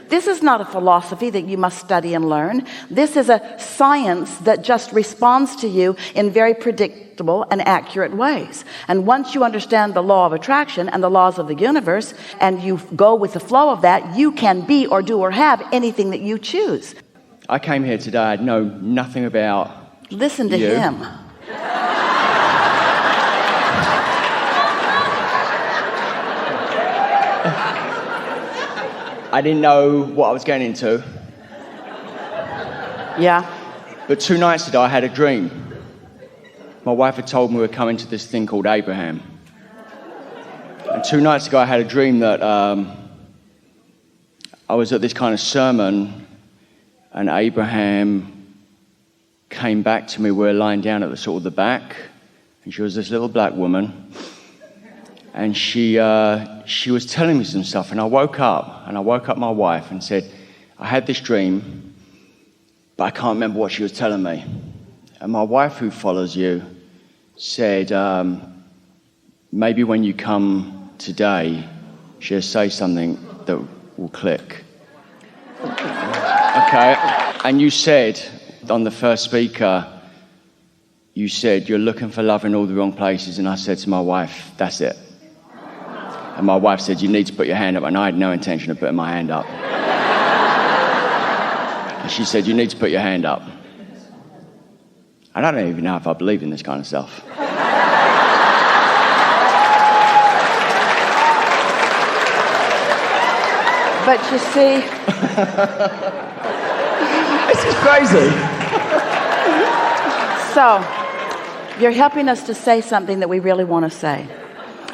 This is not a philosophy that you must study and learn. This is a science that just responds to you in very predictable and accurate ways. And once you understand the law of attraction and the laws of the universe, and you go with the flow of that, you can be or do or have anything that you choose. I came here today, I know nothing about Listen to you. him. I didn't know what I was getting into. Yeah. But 2 nights ago, I had a dream. My wife had told me we were coming to this thing called Abraham. And 2 nights ago, I had a dream that I was at this kind of sermon, and Abraham came back to me. We were lying down at the sort of the back, and she was this little black woman, and she was telling me some stuff, and I woke up my wife and said, I had this dream, but I can't remember what she was telling me. And my wife, who follows you, said, maybe when you come today, she'll say something that will click. Okay, and you said, on the first speaker, you said, you're looking for love in all the wrong places, and I said to my wife, that's it. And my wife said, you need to put your hand up, and I had no intention of putting my hand up. And she said, you need to put your hand up. I don't even know if I believe in this kind of stuff. But you see... This is crazy. So, you're helping us to say something that we really want to say.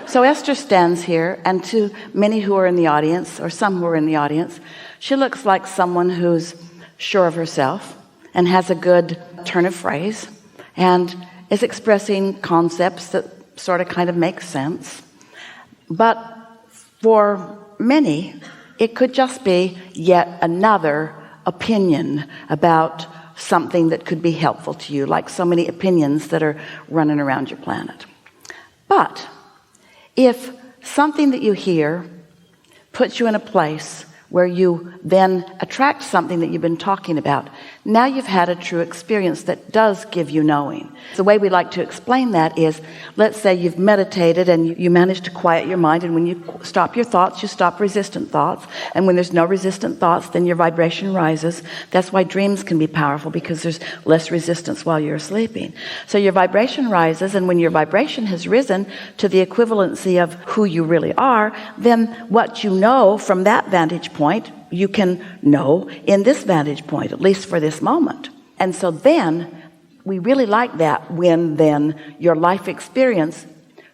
So Esther stands here, and to many who are in the audience, or some who are in the audience, she looks like someone who's sure of herself and has a good turn of phrase and is expressing concepts that sort of kind of make sense. But for many, it could just be yet another opinion about something that could be helpful to you, like so many opinions that are running around your planet. But if something that you hear puts you in a place where you then attract something that you've been talking about, now you've had a true experience that does give you knowing. The way we like to explain that is, let's say you've meditated and you manage to quiet your mind, and when you stop your thoughts, you stop resistant thoughts, and when there's no resistant thoughts, then your vibration rises. That's why dreams can be powerful, because there's less resistance while you're sleeping. So your vibration rises, and when your vibration has risen to the equivalency of who you really are, then what you know from that vantage point, you can know in this vantage point, at least for this moment. And so then we really like that, when then your life experience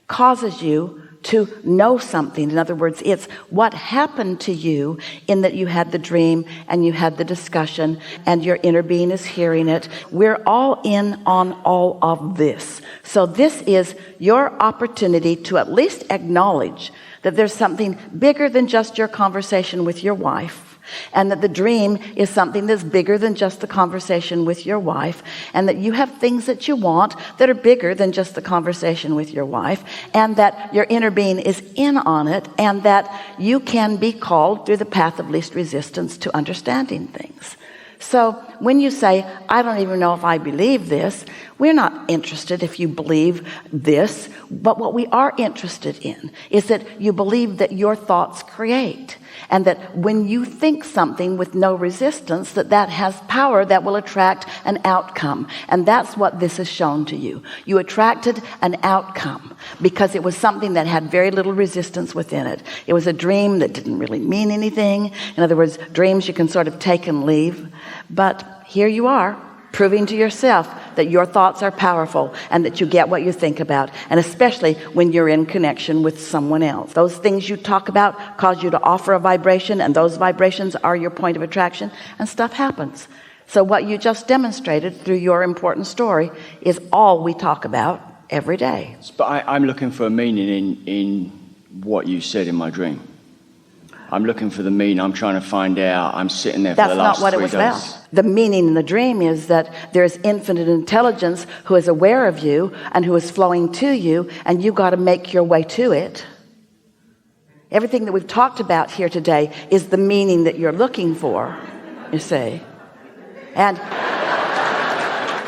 causes you to know something. In other words, it's what happened to you in that you had the dream and you had the discussion and your inner being is hearing it. We're all in on all of this. So this is your opportunity to at least acknowledge that there's something bigger than just your conversation with your wife, and that the dream is something that's bigger than just the conversation with your wife, and that you have things that you want that are bigger than just the conversation with your wife, and that your inner being is in on it, and that you can be called through the path of least resistance to understanding things. So when you say, I don't even know if I believe this, we're not interested if you believe this, but what we are interested in is that you believe that your thoughts create, and that when you think something with no resistance, that has power that will attract an outcome. And that's what this has shown to you. You attracted an outcome because it was something that had very little resistance within it. It was a dream that didn't really mean anything. In other words, dreams you can sort of take and leave. But here you are, proving to yourself that your thoughts are powerful and that you get what you think about, and especially when you're in connection with someone else. Those things you talk about cause you to offer a vibration, and those vibrations are your point of attraction, and stuff happens. So what you just demonstrated through your important story is all we talk about every day. But I'm looking for a meaning in what you said in my dream. I'm looking for the meaning. I'm trying to find out. I'm sitting there for the last 3 days. That's not what it was about. The meaning in the dream is that there is infinite intelligence who is aware of you and who is flowing to you, and you got to make your way to it. Everything that we've talked about here today is the meaning that you're looking for, you see. And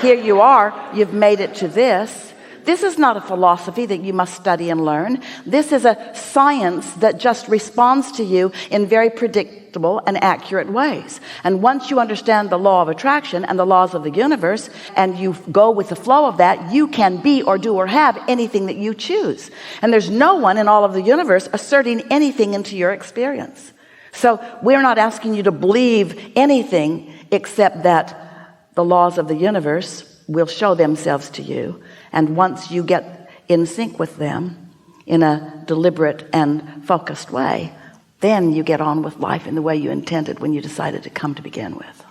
here you are, you've made it to this. This is not a philosophy that you must study and learn. This is a science that just responds to you in very predictable and accurate ways. And once you understand the law of attraction and the laws of the universe, and you go with the flow of that, you can be or do or have anything that you choose. And there's no one in all of the universe asserting anything into your experience. So we're not asking you to believe anything except that the laws of the universe will show themselves to you. And once you get in sync with them in a deliberate and focused way, then you get on with life in the way you intended when you decided to come to begin with.